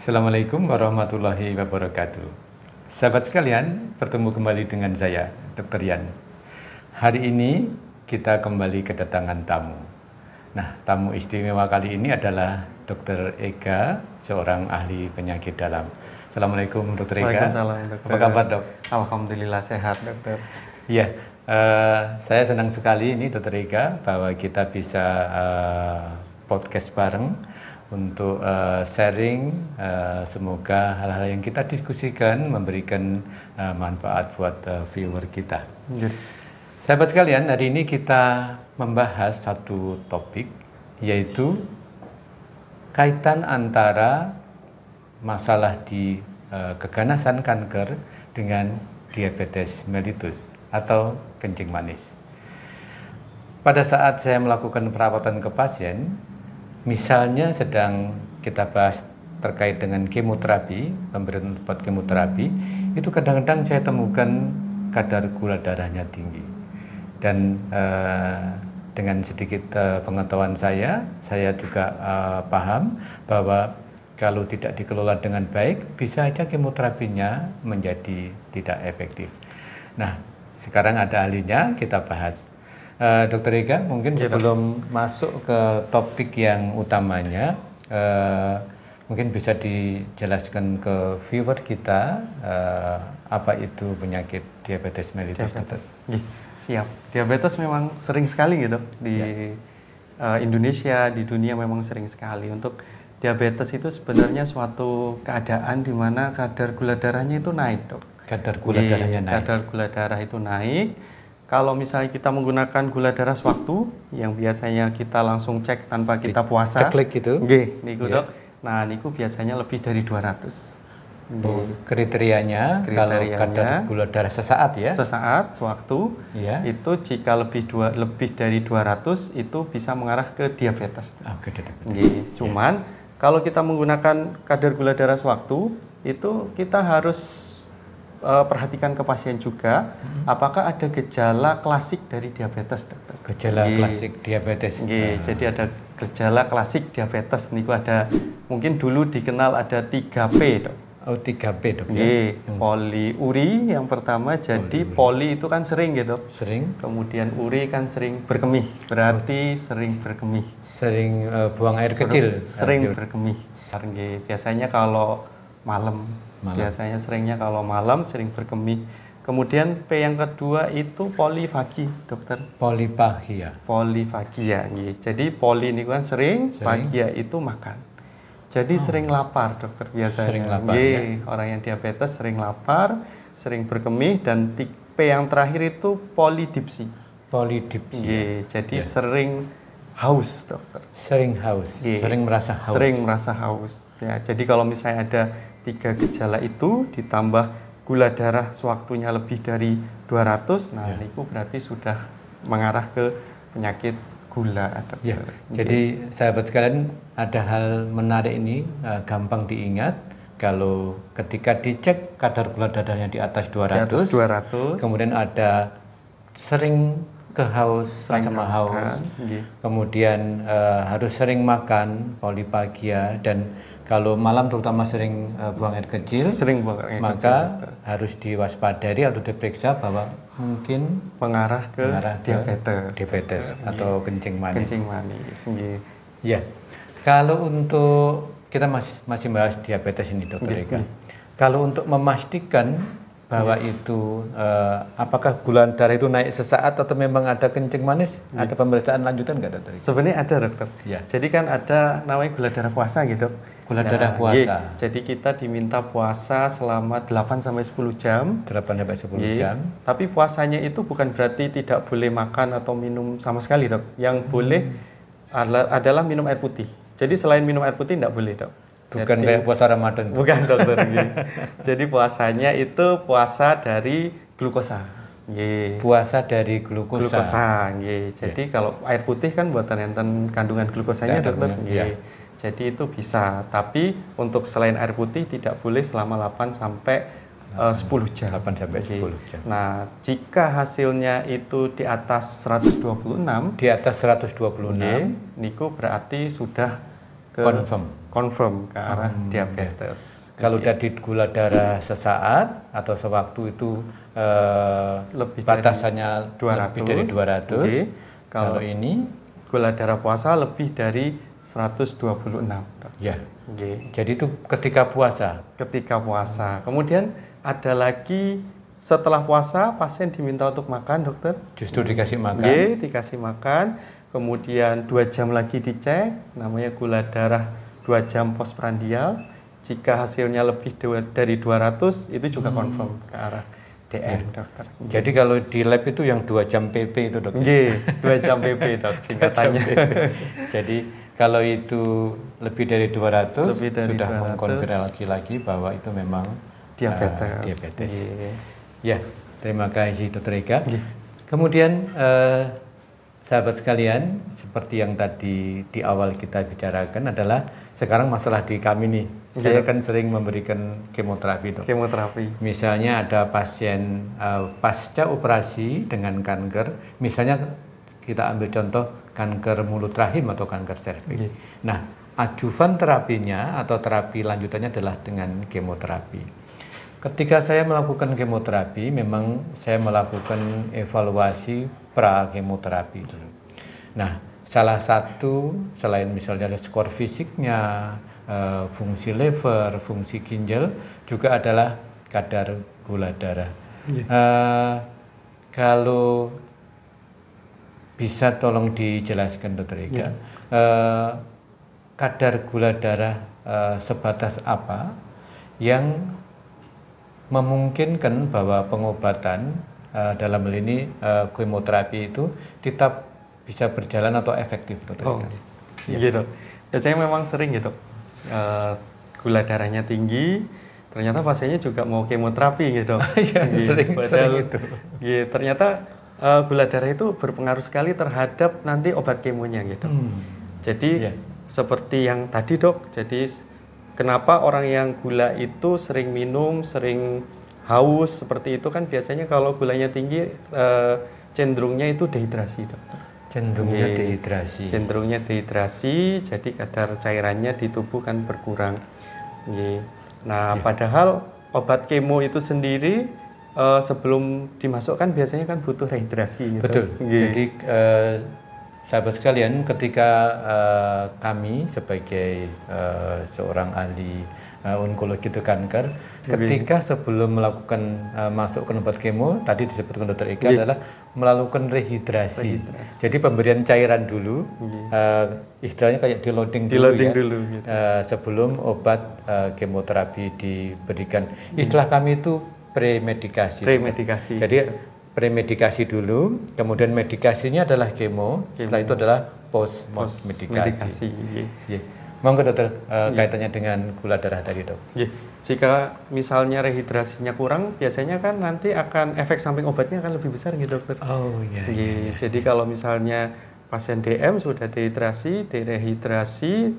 Assalamualaikum warahmatullahi wabarakatuh. Sahabat sekalian, bertemu kembali dengan saya, Dr. Yan. Hari ini kita kembali kedatangan tamu. Nah, tamu istimewa kali ini adalah Dr. Ega, seorang ahli penyakit dalam. Assalamualaikum Dr. Ega. Waalaikumsalam, Dokter. Apa kabar, Dok? Alhamdulillah sehat, Dokter. Iya, saya senang sekali ini Dr. Ega bahwa kita bisa podcast bareng untuk sharing, semoga hal-hal yang kita diskusikan memberikan manfaat buat viewer kita. Sahabat sekalian, hari ini kita membahas satu topik, yaitu kaitan antara masalah di keganasan kanker dengan diabetes mellitus atau kencing manis. Pada saat saya melakukan perawatan ke pasien, misalnya sedang kita bahas terkait dengan kemoterapi, pemberian obat kemoterapi, itu kadang-kadang saya temukan kadar gula darahnya tinggi. Dan dengan sedikit pengetahuan saya juga paham bahwa kalau tidak dikelola dengan baik, bisa saja kemoterapinya menjadi tidak efektif. Nah, sekarang ada ahlinya, kita bahas. Dr. Ega, mungkin sebelum masuk ke topik yang utamanya, mungkin bisa dijelaskan ke viewer kita apa itu penyakit diabetes mellitus. Siap. Diabetes memang sering sekali gitu di Indonesia, di dunia memang sering sekali. Untuk diabetes itu sebenarnya suatu keadaan di mana kadar gula darahnya itu naik, Dok. Kadar gula darahnya naik. Kadar gula darah itu naik. Kalau misalnya kita menggunakan gula darah sewaktu, yang biasanya kita langsung cek tanpa kita puasa, ceklik gitu. Niku, Dok. Nah, niku biasanya lebih dari 200. Kriterianya kalau kadar gula darah sesaat ya? Sesaat, sewaktu, itu jika lebih dari 200 itu bisa mengarah ke diabetes. Cuman kalau kita menggunakan kadar gula darah sewaktu, itu kita harus perhatikan ke pasien juga, apakah ada gejala klasik dari diabetes, Dokter. Gejala klasik diabetes. Jadi ada gejala klasik diabetes, niku ada, mungkin dulu dikenal ada 3P, Dok. Oh, 3P, Dok. Poliuri yang pertama, jadi poli itu kan sering ya, Dok. Sering. Kemudian uri kan sering berkemih, berarti sering berkemih. Sering buang air kecil. Sering berkemih. Biasanya kalau malam. Biasanya seringnya kalau malam sering berkemih. Kemudian P yang kedua itu polifagi, Dokter. Polifagia. Polifagia. Jadi poli ini kan sering, fagia itu makan. Jadi sering lapar, Dokter, biasanya. Sering lapar, Orang yang diabetes sering lapar, sering berkemih, dan P yang terakhir itu polidipsi. Polidipsi. Jadi sering haus, Dokter. Sering haus. Sering merasa haus. Sering merasa haus. Ya, jadi kalau misalnya ada 3 gejala itu ditambah gula darah sewaktunya lebih dari 200, nah itu berarti sudah mengarah ke penyakit gula. Jadi sahabat sekalian, ada hal menarik ini, gampang diingat. Kalau ketika dicek kadar gula darahnya di atas 200, kemudian ada sering sama haus, kemudian harus sering makan, polifagia, dan kalau malam terutama sering buang air kecil, maka harus diwaspadai atau diperiksa bahwa mungkin mengarah ke diabetes atau kencing manis. Ya. Kalau untuk kita masih bahas diabetes ini, Dokter Ega. Kalau untuk memastikan bahwa itu apakah gula darah itu naik sesaat atau memang ada kencing manis, ada pemeriksaan lanjutan nggak, Dokter? Sebenarnya ada, Dokter. Jadi kan ada namanya gula darah puasa gitu. Gula darah puasa. Jadi kita diminta puasa selama 8-10 jam. 8-10 jam. Tapi puasanya itu bukan berarti tidak boleh makan atau minum sama sekali, Dok. Yang boleh adalah minum air putih. Jadi selain minum air putih tidak boleh, Dok. Bukan kayak puasa Ramadan. Bukan, Dokter. Jadi puasanya itu puasa dari glukosa. Puasa dari glukosa. Jadi kalau air putih kan buatan enten kandungan glukosanya, Dokter. Jadi itu bisa, tapi untuk selain air putih tidak boleh selama 8-10 jam. 8-10 jam. Nah, jika hasilnya itu di atas 126, niku niku berarti sudah confirm confirm ke arah diabetes. Kalau tadi gula darah sesaat atau sewaktu itu batasannya lebih dari 200. Kalau ini gula darah puasa lebih dari 126. Ya. Jadi itu ketika puasa. Ketika puasa. Kemudian ada lagi setelah puasa pasien diminta untuk makan, dokter. Justru dikasih makan. Dikasih makan. Kemudian 2 jam lagi dicek, namanya gula darah 2 jam postprandial. Jika hasilnya lebih dari 200, itu juga confirm ke arah DM, dokter. Jadi kalau di lab itu yang 2 jam PP itu, dok? 2 jam PP, dok, singkatannya. Jadi kalau itu lebih dari 200, sudah mengkonfirmasi lagi bahwa itu memang diabetes. Ya, terima kasih Dr. Eka. Kemudian sahabat sekalian, seperti yang tadi di awal kita bicarakan adalah sekarang masalah di kami nih. Saya kan sering memberikan kemoterapi, dok. Kemoterapi. Misalnya ada pasien pasca operasi dengan kanker, misalnya kita ambil contoh kanker mulut rahim atau kanker serviks. Nah, adjuvan terapinya atau terapi lanjutannya adalah dengan kemoterapi. Ketika saya melakukan kemoterapi, memang saya melakukan evaluasi pra-kemoterapi. Nah, salah satu selain misalnya skor fisiknya, fungsi liver, fungsi ginjal, juga adalah kadar gula darah. Kalau bisa tolong dijelaskan, Dr. Eka, kadar gula darah sebatas apa yang memungkinkan bahwa pengobatan dalam hal ini kemoterapi itu tetap bisa berjalan atau efektif, Dok? Gitu. Biasanya memang sering gitu, gula darahnya tinggi, ternyata pasiennya juga mau kemoterapi gitu. Sering itu. Ternyata gula darah itu berpengaruh sekali terhadap nanti obat kemonya gitu. Jadi seperti yang tadi, dok, jadi kenapa orang yang gula itu sering minum, sering haus seperti itu kan biasanya kalau gulanya tinggi cenderungnya itu dehidrasi, dokter. Cenderungnya dehidrasi, jadi kadar cairannya di tubuh kan berkurang. Nah, padahal obat kemo itu sendiri sebelum dimasukkan biasanya kan butuh rehidrasi. Gitu. Betul. Jadi sahabat sekalian, ketika kami sebagai seorang ahli onkologi kanker, ketika sebelum melakukan masukkan obat kemo, tadi disebutkan Dr. Eka adalah melakukan rehidrasi. Jadi pemberian cairan dulu, istilahnya kayak di loading dulu, sebelum obat kemoterapi diberikan. Istilah kami itu premedikasi. Jadi premedikasi dulu, kemudian medikasinya adalah kemo, setelah itu adalah post medikasi. Monggo, dokter, kaitannya dengan gula darah tadi, dok. Jika misalnya rehidrasinya kurang, biasanya kan nanti akan efek samping obatnya akan lebih besar gitu, dokter. Jadi kalau misalnya pasien DM sudah dehidrasi,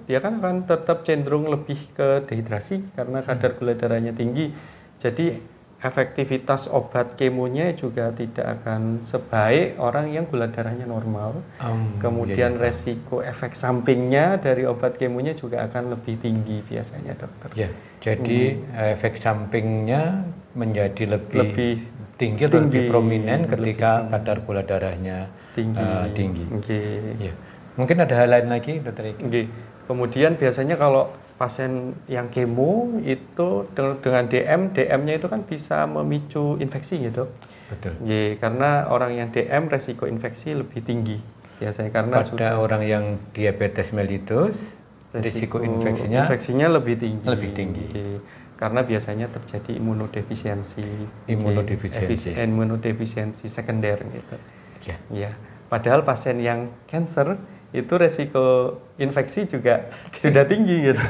dia kan akan tetap cenderung lebih ke dehidrasi karena kadar gula darahnya tinggi. Jadi efektivitas obat kemonya juga tidak akan sebaik orang yang gula darahnya normal. Kemudian resiko efek sampingnya dari obat kemonya juga akan lebih tinggi biasanya, dokter. Jadi efek sampingnya menjadi lebih tinggi, lebih prominen ketika kadar gula darahnya tinggi. Mungkin ada hal lain lagi, dokter Eka? Kemudian biasanya kalau pasien yang kemo itu dengan DM-nya itu kan bisa memicu infeksi gitu. Betul. Karena orang yang DM resiko infeksi lebih tinggi biasanya karena pada orang yang diabetes mellitus risiko infeksinya lebih tinggi. Karena biasanya terjadi imunodefisiensi sekunder gitu. Padahal pasien yang cancer itu resiko infeksi juga sudah tinggi gitu.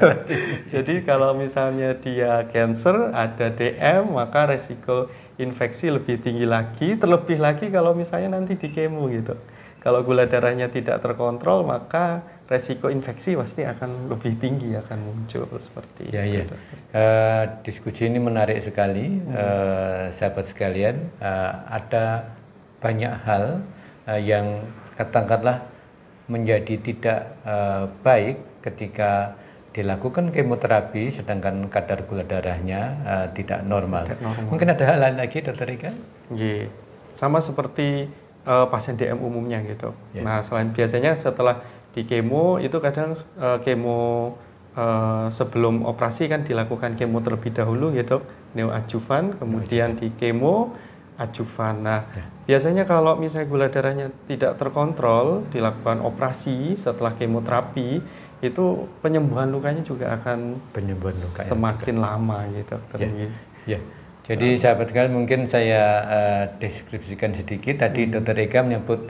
Jadi kalau misalnya dia cancer ada DM, maka resiko infeksi lebih tinggi lagi, terlebih lagi kalau misalnya nanti di kemo gitu. Kalau gula darahnya tidak terkontrol, maka resiko infeksi pasti akan lebih tinggi, akan muncul seperti itu. Diskusi ini menarik sekali, sahabat sekalian. Ada banyak hal yang katakanlah menjadi tidak baik ketika dilakukan kemoterapi sedangkan kadar gula darahnya tidak normal. Mungkin ada hal lain lagi, Dokter Ika? Yeah. Sama seperti pasien DM umumnya gitu. Yeah. Nah, selain biasanya setelah di kemo itu kadang kemo sebelum operasi kan dilakukan kemo terlebih dahulu gitu, neoadjuvan, kemudian di kemo adjuvan. Nah, biasanya kalau misalnya gula darahnya tidak terkontrol, dilakukan operasi setelah kemoterapi, itu penyembuhan lukanya juga akan semakin lama gitu. Ya. Jadi sahabat sekalian, mungkin saya deskripsikan sedikit. Tadi Dokter Eka menyebut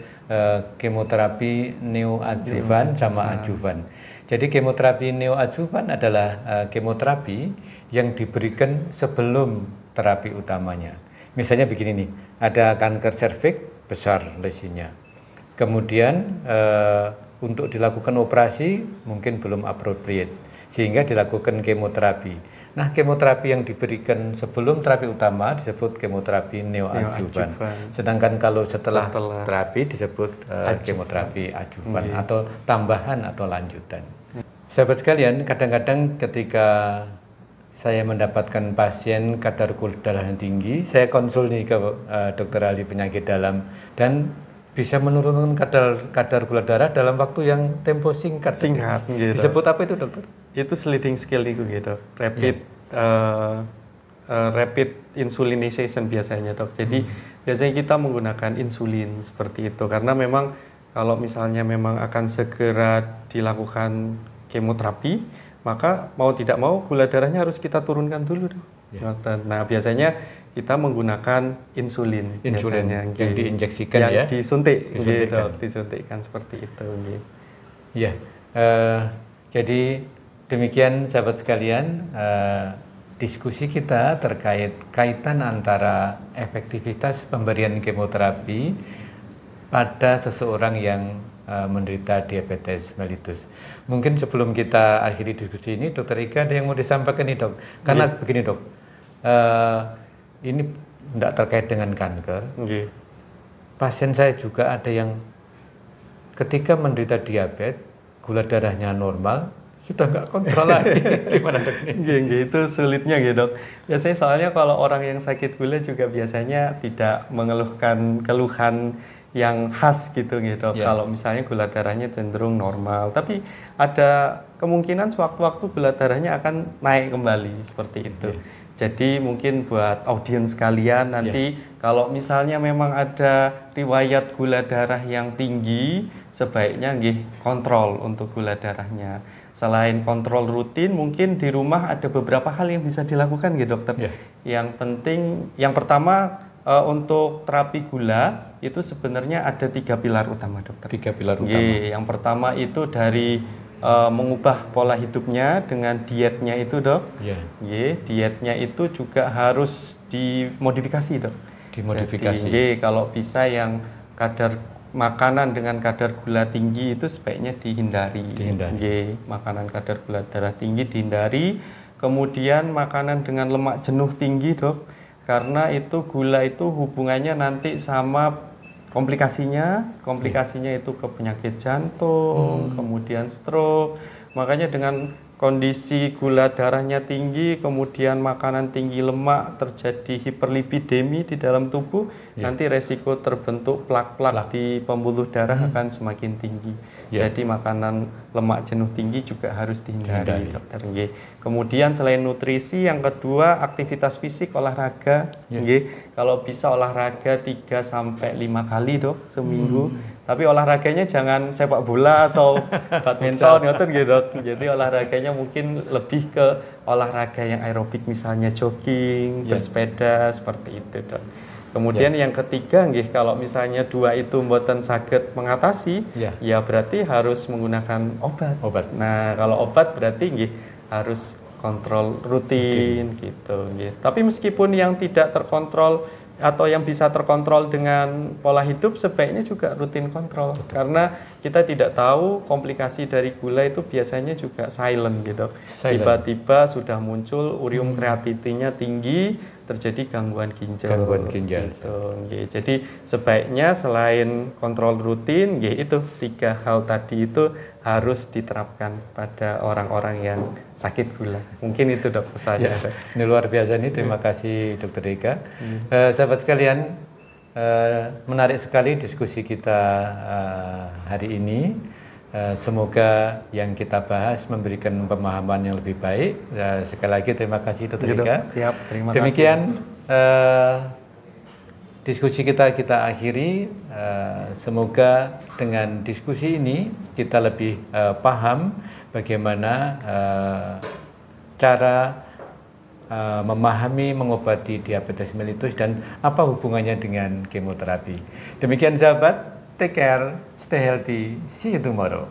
kemoterapi neoadjuvan sama adjuvan. Jadi kemoterapi neoadjuvan adalah kemoterapi yang diberikan sebelum terapi utamanya. Misalnya begini nih, ada kanker serviks besar lesinya. Kemudian untuk dilakukan operasi mungkin belum appropriate, sehingga dilakukan kemoterapi. Nah, kemoterapi yang diberikan sebelum terapi utama disebut kemoterapi neoadjuvan. Sedangkan kalau setelah terapi disebut kemoterapi adjuvan atau tambahan atau lanjutan. Sahabat sekalian, kadang-kadang ketika saya mendapatkan pasien kadar gula darah yang tinggi, saya konsul nih ke dokter ahli penyakit dalam dan bisa menurunkan kadar gula darah dalam waktu yang tempo singkat. Gitu. Disebut apa itu, dokter? Itu sliding scale itu gitu. Rapid insulinization biasanya, Dok. Jadi biasanya kita menggunakan insulin seperti itu karena memang kalau misalnya memang akan segera dilakukan kemoterapi, maka mau tidak mau gula darahnya harus kita turunkan dulu, Dok. Nah, biasanya kita menggunakan insulin yang diinjeksikan yang disuntikkan seperti itu. Ya, jadi demikian sahabat sekalian diskusi kita terkait kaitan antara efektivitas pemberian kemoterapi pada seseorang yang menderita diabetes mellitus. Mungkin sebelum kita akhiri diskusi ini, Dokter Ika ada yang mau disampaikan nih, Dok? Karena begini, Dok. Ini tidak terkait dengan kanker. Pasien saya juga ada yang ketika menderita diabetes, gula darahnya normal, sudah nggak kontrol lagi. Gimana, Dok? Itu sulitnya gitu, Dok. Biasanya soalnya kalau orang yang sakit gula juga biasanya tidak mengeluhkan keluhan yang khas gitu. Kalau misalnya gula darahnya cenderung normal, tapi ada kemungkinan sewaktu-waktu gula darahnya akan naik kembali seperti itu. Jadi mungkin buat audiens kalian nanti kalau misalnya memang ada riwayat gula darah yang tinggi, sebaiknya kontrol untuk gula darahnya. Selain kontrol rutin, mungkin di rumah ada beberapa hal yang bisa dilakukan gitu, Dokter. Yang penting, yang pertama untuk terapi gula itu sebenarnya ada 3 pilar utama, Dokter. 3 pilar utama. Yang pertama itu dari mengubah pola hidupnya dengan dietnya itu, Dok. Dietnya itu juga harus dimodifikasi, Dok. Dimodifikasi. Jadi, kalau bisa yang kadar makanan dengan kadar gula tinggi itu sebaiknya dihindari. Makanan kadar gula darah tinggi dihindari. Kemudian makanan dengan lemak jenuh tinggi, Dok. Karena itu gula itu hubungannya nanti sama komplikasinya itu ke penyakit jantung, kemudian stroke. Makanya dengan kondisi gula darahnya tinggi, kemudian makanan tinggi lemak, terjadi hiperlipidemi di dalam tubuh, nanti resiko terbentuk plak-plak di pembuluh darah akan semakin tinggi. Jadi makanan lemak jenuh tinggi juga harus dihindari, Dokter. Kemudian selain nutrisi, yang kedua aktivitas fisik, olahraga. Kalau bisa olahraga 3-5 kali, Dok, seminggu. Tapi olahraganya jangan sepak bola atau badminton, Dok. Jadi olahraganya mungkin lebih ke olahraga yang aerobik, misalnya jogging, bersepeda, seperti itu, Dok. Kemudian yang ketiga, kalau misalnya 2 itu mboten saged mengatasi, ya berarti harus menggunakan obat. Nah, kalau obat berarti harus kontrol rutin gitu. Tapi meskipun yang tidak terkontrol atau yang bisa terkontrol dengan pola hidup, sebaiknya juga rutin kontrol. Karena kita tidak tahu komplikasi dari gula itu biasanya juga silent gitu. Tiba-tiba sudah muncul urium kreatinnya tinggi, terjadi gangguan ginjal. Gangguan ginjal. Gitu. Jadi sebaiknya selain kontrol rutin, itu 3 hal tadi itu harus diterapkan pada orang-orang yang sakit gula. Mungkin itu Dok pesannya. Ya, ini luar biasa nih, terima kasih Dr. Eka. Sahabat sekalian, menarik sekali diskusi kita hari ini. Semoga yang kita bahas memberikan pemahaman yang lebih baik. Sekali lagi terima kasih Dr. Eka. Siap, terima kasih. Demikian diskusi kita akhiri. Semoga dengan diskusi ini kita lebih paham bagaimana cara memahami mengobati diabetes mellitus dan apa hubungannya dengan kemoterapi. Demikian sahabat, take care, stay healthy, see you tomorrow.